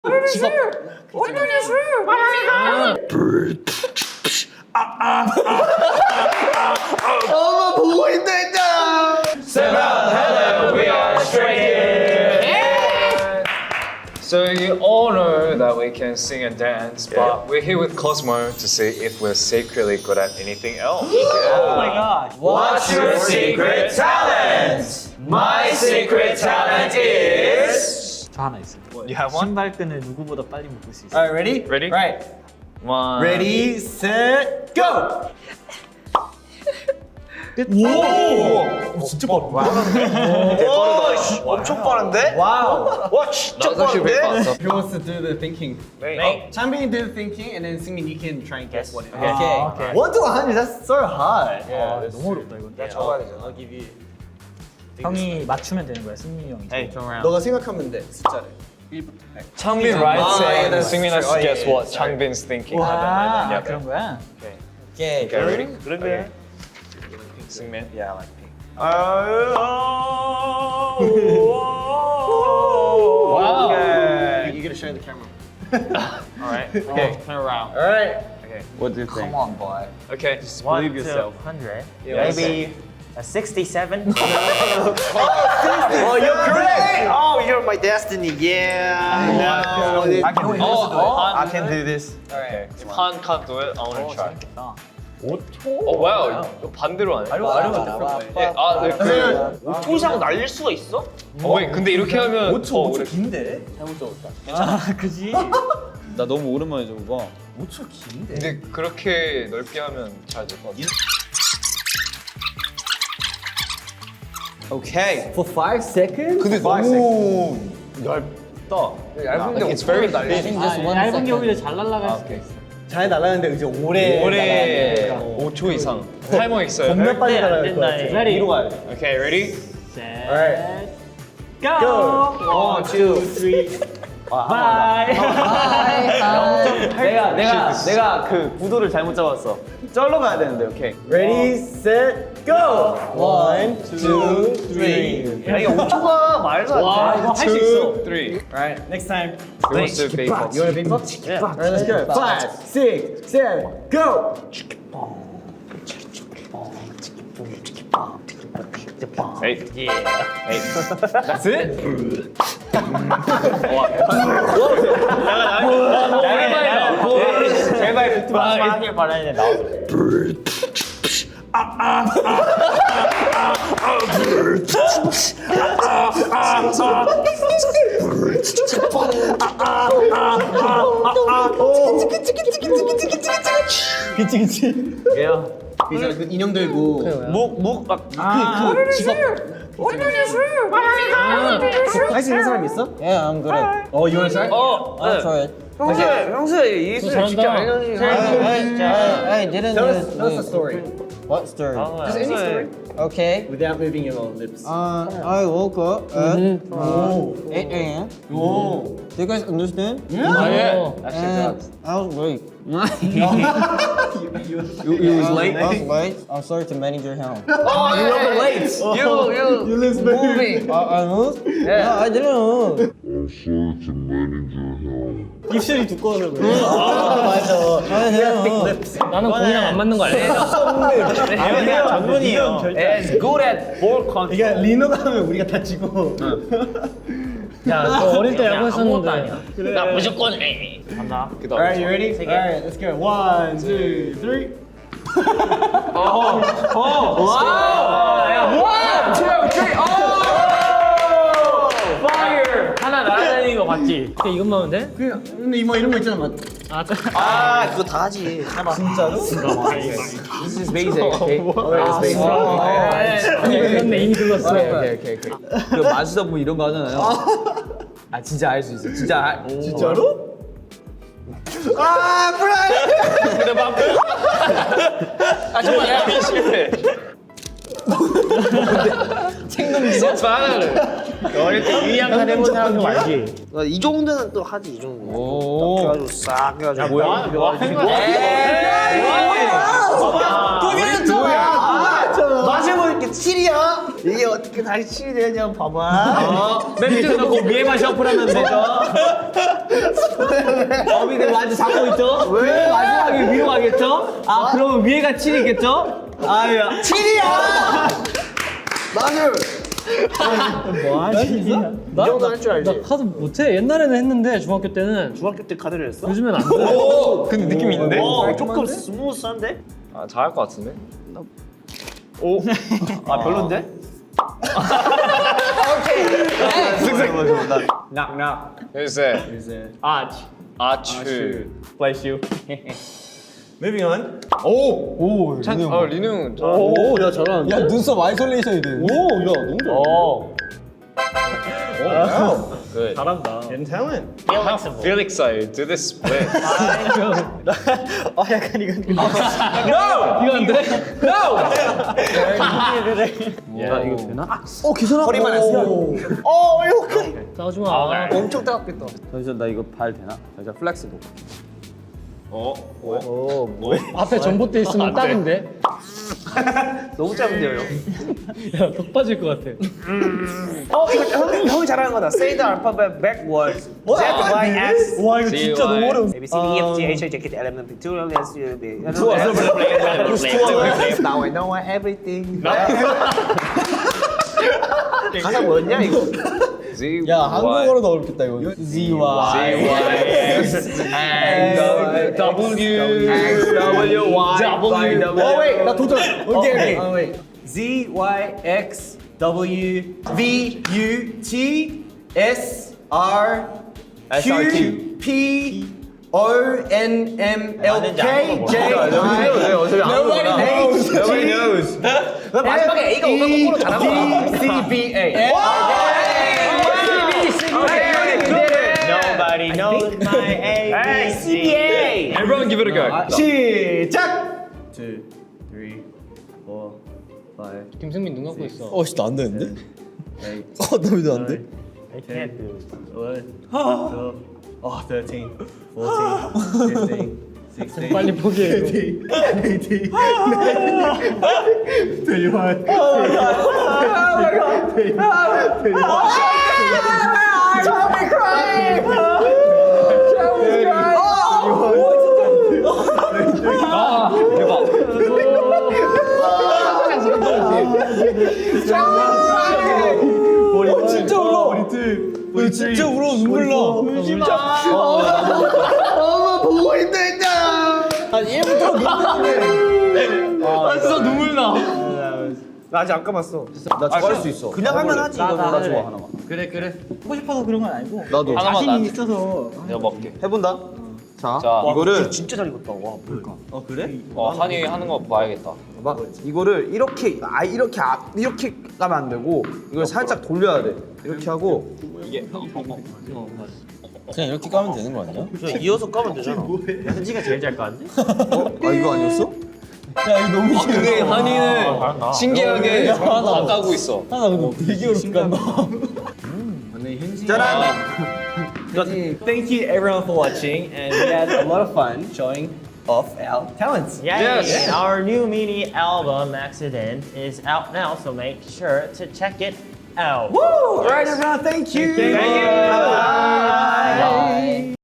엄마 보고 있다 했잖아. Hello, we are Stray Kids. So you all know that we can sing and dance, but we're here with Cosmo to see if we're secretly good at anything else. Oh my gosh. What's your secret talent? My secret talent is. 저 하나 있어요. You have one? 신발끈을 누구보다 빨리 묶을 수 있어요. Alright, ready? Ready? Right. One. Ready, set, go. 오! 진짜 빠르다. 엄청 빠른데? Wow. 와, 진짜 빠른데? Who wants to do the thinking? 네. Changbin do the thinking, and then Singmin you can try and guess what it is. Okay. 1 to 100, that's so hard. 너무 어렵다 이건. 내가 적어야 되잖아. I'll give you. 형이 맞추면 되는 거야, 승민이 형이. Hey, 너가 생각하면 돼, 숫자를. 1부터 100. Changbin writes yeah, it, and that's Singmin has true. to guess yeah, what sorry. Changbin's thinking. 아, 그런 거야? Okay. Okay, ready? Okay. Singmin? Yeah, I like pink. Wow. Okay. You gotta show the camera. Alright. Okay, turn around. All right. Okay. What do you think? Come on, boy. Okay. Just believe yourself. 100. Yes. Maybe a 67. Oh, you're correct. Oh, you're my destiny. Yeah. No. I can do this. I I can do this. Okay. Han can't do it. I want to try. 재밌겠다. 5초? 어, 와우. 이거 반대로 하네. 예, 아, 네, 5초 이상 날릴 수가 있어? 왜? 근데 이렇게 하면 5초 긴데? 잘못 적었다. 아, 그지? 나 너무 오랜만에 적어봐. 5초 긴데? 근데 그렇게 넓게 하면 잘 될 것 같아. Okay. For 5 seconds? 근데 너무 얇다. 얇은데 It's very thin. 얇은 게 오히려 잘 날아갈 수도 있어. 잘 날아가는데 이제 오래 5초 이상. 타이머 있어요. 겁나 빨리 안 날아갈 된다, 것 같아. ready? 위로 가야 돼. Okay, ready? 셋, Go! go! 1, 2, 3. 바이! 내가 그 구도를 잘못 잡았어. 쩔로 가야 되는데, 오케이. Ready, set, go! 1, 2, 3. 야, 이게 5초가 말도 안 돼. 와, 이거 할 수 있어. 3. Alright, next time. Who wants to be first? You wanna be first? Yeah. Alright, let's go. 5, 6, 7, go! Eight. That's it? 제발 비트 마지막에 말아야 돼, 나와서. 그치. 그래서 그 인형 들고 직업 할 수 있는 사람 있어? Yeah, I'm good at it. You wanna start? I'll try it. 평소에 예술 직접 I didn't Tell use us a story. What story? Just any story. Okay. Without moving your lips. I woke up at 8 a.m. 오. Do you guys understand? Yeah. And I was late. You was late? I was late. I'm sorry to manage your help. You were late. You live moving. I moved? Yeah. No, I didn't move. 입술이 두꺼워서 그래. I didn't move. 나는 공이랑 안 맞는 거 알지? 그냥 전문이에요. It's good at ball control. 그러니까 리노가 하면 우리가 다치고. 야, 너 어릴 때 야구 했었는데. 나 무조건 해. 간다. Alright, you ready? Alright, let's go. 1, 2, 3. 하나 날아다니는 거 봤지? 근데 이것만 하면 돼? 그냥 근데 이모 이런 거 있잖아, 맞? 아, 그거 다 하지. 진짜로? This is basic, okay? Alright, it's basic. 아니, 근데 이미 들렀어. 오케이. 그 마주다 보면 이런 거 하잖아요. 아, 진짜 알 수 있어. 진짜로? 아, 브라이! 근데 막 아, 정말 야, 실패. 챙동이야? 바나나를. 어릴 때 유리한 카드 해본 사람도 알지? 이 정도는 또 하지, 이 정도. 오. 그래가지고 싹 해가지고. 뭐야? 그게 좋아. 마시고 이렇게 7이야? 이게 어떻게 다시 7이 되냐 봐봐. 멘트 넣고 위에만 셔플하면 되죠? 근데 완전 잡고 있죠? 왜? 마지막에 위로 가겠죠? 아, 그러면 위에가 7이겠죠? 아야. 7이야! 맞아요. 뭐하지? 이 정도 할 줄 알지? 나 카드 못해. 옛날에는 했는데 중학교 때는. 중학교 때 카드를 했어? 요즘엔 안 돼. 근데 느낌 있는데? 조금 스무스한데? 아, 잘할 것 같은데? 아 별론데? Knock knock. 요새 Arch. 아추. Bless you. Moving on. 오, 리누. 오, 야 잘하는데. 야 눈썹 아이솔레이션이 돼. 오, 야 너무 잘해. Good. 잘한다. And talent. I feel excited. Do this split. 약간 이건. 이거 안 돼? 야 이거 되나? 허리만 했어. 이렇게. 싸우지 마. 엄청 따갑겠다. 잠시만 나 이거 발 되나? 잠시만 플렉스도. 앞에 전봇대 있으면 딱인데. 너무 짧은데요, 형? 야, 턱 빠질 것 같아. 이거 형이 잘하는 거다. Say the alphabet backwards. Z, Y, X. 와 이거 진짜 너무 어려워. A, B, C, D, E, F, G, H, I, J, K, L, M, N, P, Q, R, S, U, V. Now I know everything. 가사 뭐였냐 이거? Z. 야 한국어로도 어렵겠다 이거. Z Y X and W. X W Y W. wait, 나 도전. 오케이. Z Y X W V U T S R Q P O N M L K J I. Nobody knows. Nobody knows. 마지막에 A가 오면 거꾸로 잘한 거야. D C B A. Nobody knows my A B C. Everyone give it a go. 시작. 2, 3, 4, 5. 김승민 눈 감고 있어. 씨, 나안 되는데? 나 왜 안 돼? I can't do it. 13, 14, 15, 16, 빨리 포기해. 18, 21. 진짜 울어. 진짜 울어 눈물 나. 울지 마. 보고 힘들다. 아니 얘부터 눈물인데. 진짜 눈물 나. 나 아직 안 감았어. 나 좋아할 수 있어. 그냥 하면 하지. 이거 나 나 좋아, 좋아. 하나만. 그래. 하고 싶어서 그런 건 아니고. 나도. 하나만 나. 있어서. 내가 먹게. 해본다. 자, 자, 이거를 진짜 잘 익었다. 와, 뭘까? 그래? 한이 하는 거 봐야겠다. 봐봐. 이거를 이렇게 이렇게 가면 안 되고 이걸 살짝 돌려야 돼. 이렇게 하고 이게 그냥 이렇게 까면 되는 거 아니야? 그냥 이어서 까면 되잖아. 현지가 제일 잘 까는데? 아 이거 아니었어? 야 이거 너무 힘들어. 근데 한이는 신기하게 다 까고 있어. 나 근데 되게 어렵게 깐다. 짜란! Thank you everyone for watching, and we had a lot of fun showing off our talents. Yes. Our new mini album Accident is out now, so make sure to check it out. Woo! All right, everyone, thank you. Thank you. Bye.